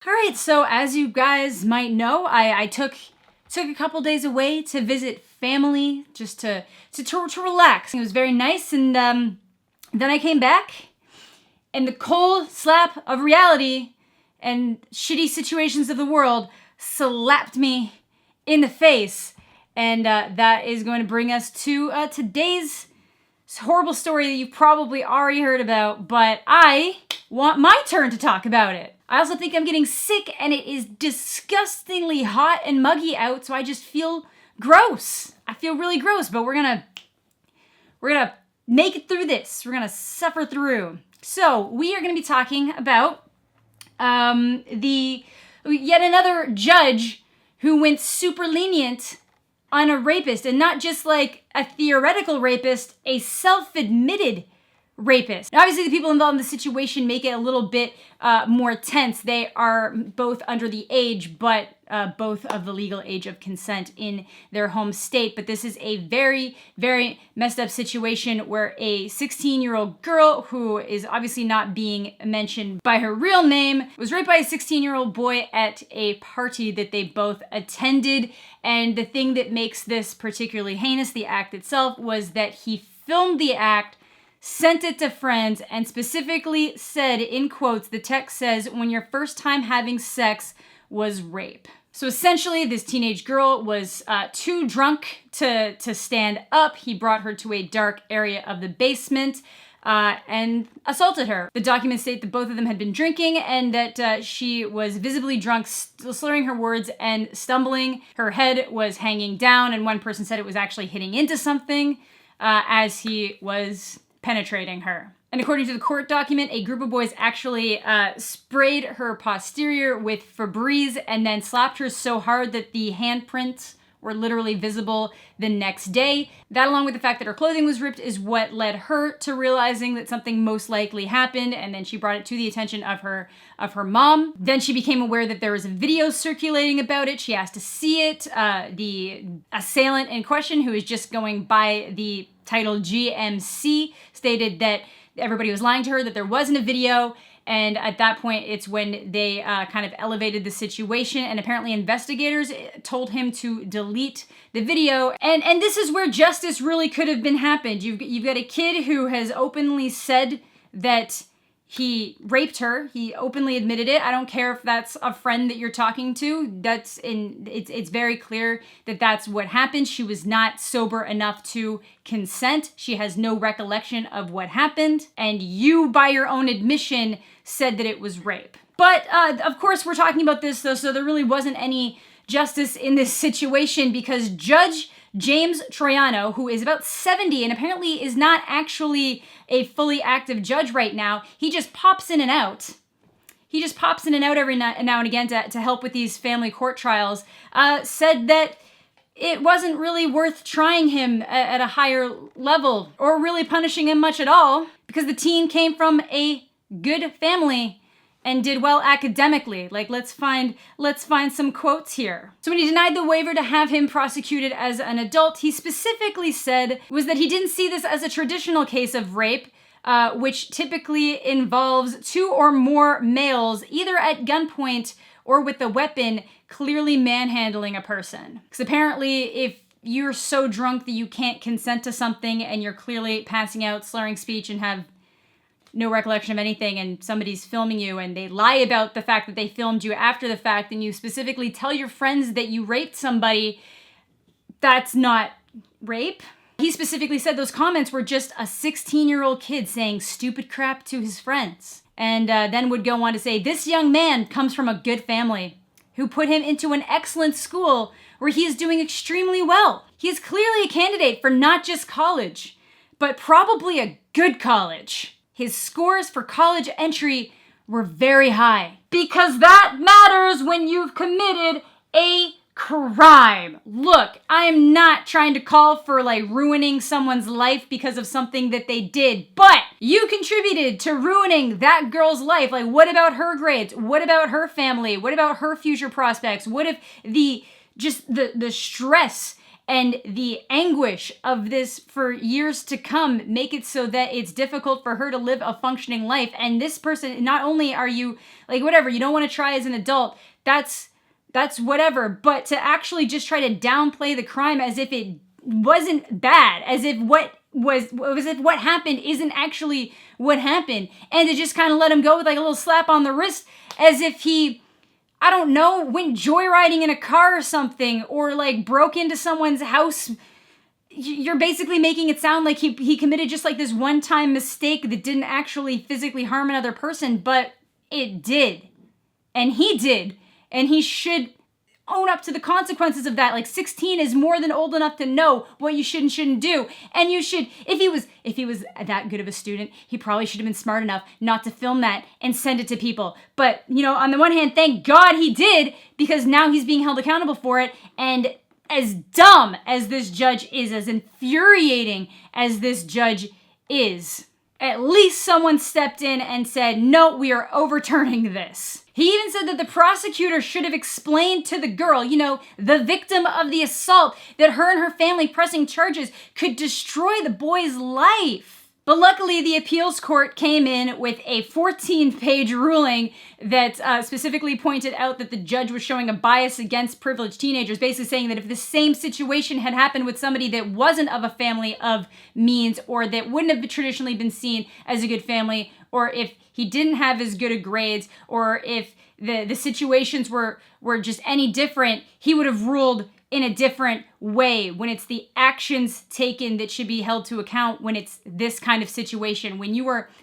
All right, so as you guys might know, I took a couple days away to visit family, just to relax. It was very nice, and then I came back, and the cold slap of reality and shitty situations of the world slapped me in the face, and that is going to bring us to today's horrible story that you've probably already heard about, but I want my turn to talk about it. I also think I'm getting sick and it is disgustingly hot and muggy out, so I just feel gross. I feel really gross, but we're gonna make it through this. We're gonna suffer through. So we are gonna be talking about yet another judge who went super lenient on a rapist, and not just like a theoretical rapist, a self-admitted rapist. Now, obviously, the people involved in the situation make it a little bit more tense. They are both under the age, but both of the legal age of consent in their home state. But this is a very, very messed up situation where a 16-year-old girl, who is obviously not being mentioned by her real name, was raped by a 16-year-old boy at a party that they both attended. And the thing that makes this particularly heinous, the act itself, was that he filmed the act, sent it to friends, and specifically said, in quotes, the text says, "When your first time having sex was rape." So essentially, this teenage girl was too drunk to stand up. He brought her to a dark area of the basement and assaulted her. The documents state that both of them had been drinking and that she was visibly drunk, slurring her words and stumbling. Her head was hanging down, and one person said it was actually hitting into something as he was penetrating her. And according to the court document, a group of boys actually sprayed her posterior with Febreze and then slapped her so hard that the handprints were literally visible the next day. That, along with the fact that her clothing was ripped, is what led her to realizing that something most likely happened, and then she brought it to the attention of her mom. Then she became aware that there was a video circulating about it. She asked to see it. The assailant in question, who is just going by the title GMC, stated that everybody was lying to her, that there wasn't a video. And at that point, it's when they kind of elevated the situation, and apparently investigators told him to delete the video. And this is where justice really could have been happened. You've got a kid who has openly said that he raped her. He openly admitted it. I don't care if that's a friend that you're talking to. It's very clear that that's what happened. She was not sober enough to consent. She has no recollection of what happened. And you, by your own admission, said that it was rape. But of course, we're talking about this, though, so there really wasn't any justice in this situation, because Judge James Troiano, who is about 70 and apparently is not actually a fully active judge right now, he just pops in and out. He just pops in and out every now and again to help with these family court trials, said that it wasn't really worth trying him at a higher level or really punishing him much at all, because the teen came from a good family and did well academically. Like, let's find some quotes here. So when he denied the waiver to have him prosecuted as an adult, he specifically said was that he didn't see this as a traditional case of rape, which typically involves two or more males, either at gunpoint or with a weapon, clearly manhandling a person. Because apparently, if you're so drunk that you can't consent to something and you're clearly passing out, slurring speech, and have no recollection of anything, and somebody's filming you and they lie about the fact that they filmed you after the fact, and you specifically tell your friends that you raped somebody, that's not rape. He specifically said those comments were just a 16-year-old kid saying stupid crap to his friends. And then would go on to say, this young man comes from a good family who put him into an excellent school where he is doing extremely well. He is clearly a candidate for not just college, but probably a good college. His scores for college entry were very high, because that matters when you've committed a crime. Look, I am not trying to call for ruining someone's life because of something that they did, but you contributed to ruining that girl's life. What about her grades? What about her family? What about her future prospects? What if the stress and the anguish of this for years to come make it so that it's difficult for her to live a functioning life. And this person, not only are you like, whatever, you don't want to try as an adult, that's whatever, but to actually just try to downplay the crime as if it wasn't bad, as if what happened isn't actually what happened, and to just kind of let him go with like a little slap on the wrist as if he, I don't know, went joyriding in a car or something, or like broke into someone's house. You're basically making it sound like he committed just like this one-time mistake that didn't actually physically harm another person, but it did. And he did. And he should own up to the consequences of that. Like 16 is more than old enough to know what you should and shouldn't do. And you should, if he was that good of a student, he probably should have been smart enough not to film that and send it to people. But, you know, on the one hand, thank God he did, because now he's being held accountable for it. And as dumb as this judge is, as infuriating as this judge is, at least someone stepped in and said, no, we are overturning this. He even said that the prosecutor should have explained to the girl, you know, the victim of the assault, that her and her family pressing charges could destroy the boy's life. But luckily, the appeals court came in with a 14-page ruling that specifically pointed out that the judge was showing a bias against privileged teenagers, basically saying that if the same situation had happened with somebody that wasn't of a family of means, or that wouldn't have traditionally been seen as a good family, or if he didn't have as good of grades, or if the situations were just any different, he would have ruled in a different way when it's the actions taken that should be held to account when it's this kind of situation.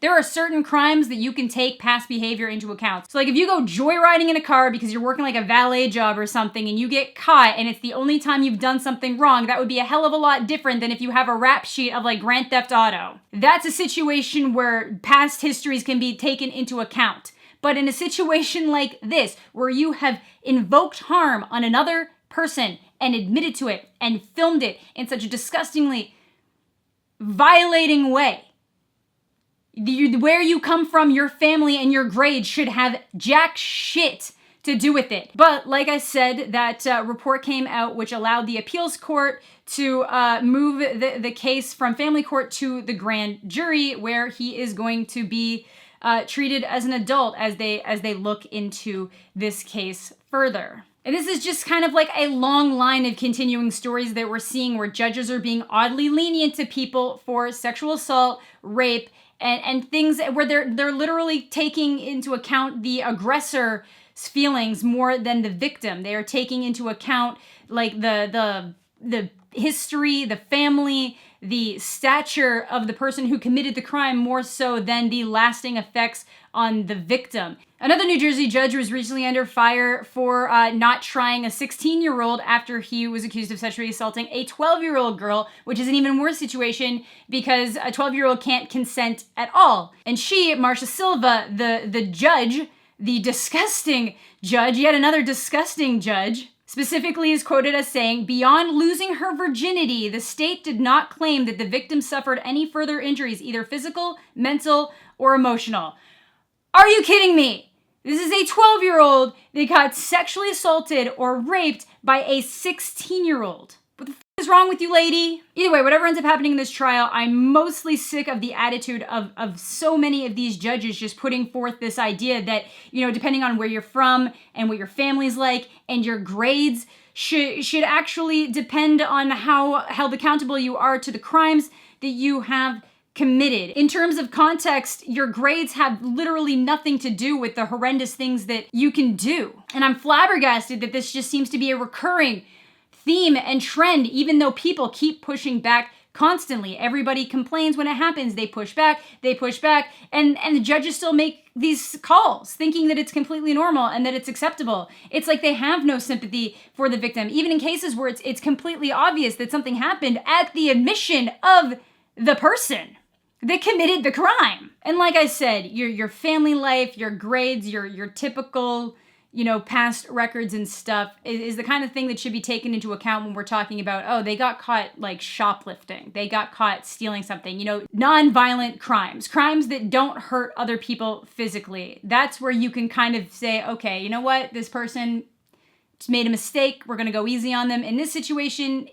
There are certain crimes that you can take past behavior into account. So like if you go joyriding in a car because you're working like a valet job or something and you get caught and it's the only time you've done something wrong, that would be a hell of a lot different than if you have a rap sheet of like Grand Theft Auto. That's a situation where past histories can be taken into account. But in a situation like this, where you have invoked harm on another person and admitted to it and filmed it in such a disgustingly violating way, where you come from, your family, and your grades should have jack shit to do with it. But like I said, that report came out which allowed the appeals court to move the case from family court to the grand jury, where he is going to be treated as an adult as they look into this case further. And this is just kind of like a long line of continuing stories that we're seeing where judges are being oddly lenient to people for sexual assault, rape, and things where they're literally taking into account the aggressor's feelings more than the victim. They are taking into account like the history, the family, the stature of the person who committed the crime more so than the lasting effects on the victim. Another New Jersey judge was recently under fire for not trying a 16-year-old after he was accused of sexually assaulting a 12-year-old girl, which is an even worse situation because a 12-year-old can't consent at all. And she, Marcia Silva, the judge, the disgusting judge, yet another disgusting judge, specifically is quoted as saying, "Beyond losing her virginity, the state did not claim that the victim suffered any further injuries, either physical, mental, or emotional." Are you kidding me? This is a 12-year-old that got sexually assaulted or raped by a 16-year-old. What the f*** is wrong with you, lady? Either way, whatever ends up happening in this trial, I'm mostly sick of the attitude of so many of these judges just putting forth this idea that, you know, depending on where you're from and what your family's like and your grades should actually depend on how held accountable you are to the crimes that you have committed. In terms of context, your grades have literally nothing to do with the horrendous things that you can do. And I'm flabbergasted that this just seems to be a recurring theme and trend, even though people keep pushing back constantly. Everybody complains when it happens. They push back, and the judges still make these calls thinking that it's completely normal and that it's acceptable. It's like they have no sympathy for the victim, even in cases where it's completely obvious that something happened at the admission of the person that committed the crime. And like I said, your family life, your grades, your typical, you know, past records and stuff is the kind of thing that should be taken into account when we're talking about, oh, they got caught like shoplifting. They got caught stealing something, you know, non-violent crimes that don't hurt other people physically. That's where you can kind of say, okay, you know what? This person made a mistake. We're going to go easy on them. In this situation,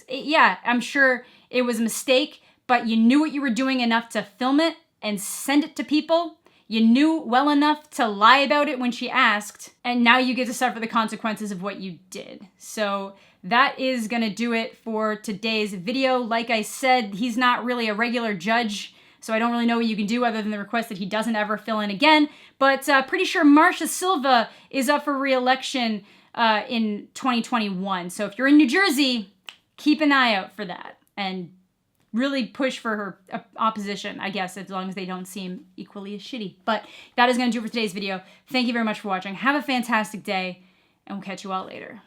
yeah, I'm sure it was a mistake, but you knew what you were doing enough to film it and send it to people. You knew well enough to lie about it when she asked, and now you get to suffer the consequences of what you did. So that is going to do it for today's video. Like I said, he's not really a regular judge, so I don't really know what you can do other than the request that he doesn't ever fill in again. But pretty sure Marcia Silva is up for re-election in 2021. So if you're in New Jersey, keep an eye out for that. And really push for her opposition, I guess, as long as they don't seem equally as shitty. But that is going to do it for today's video. Thank you very much for watching. Have a fantastic day, and we'll catch you all later.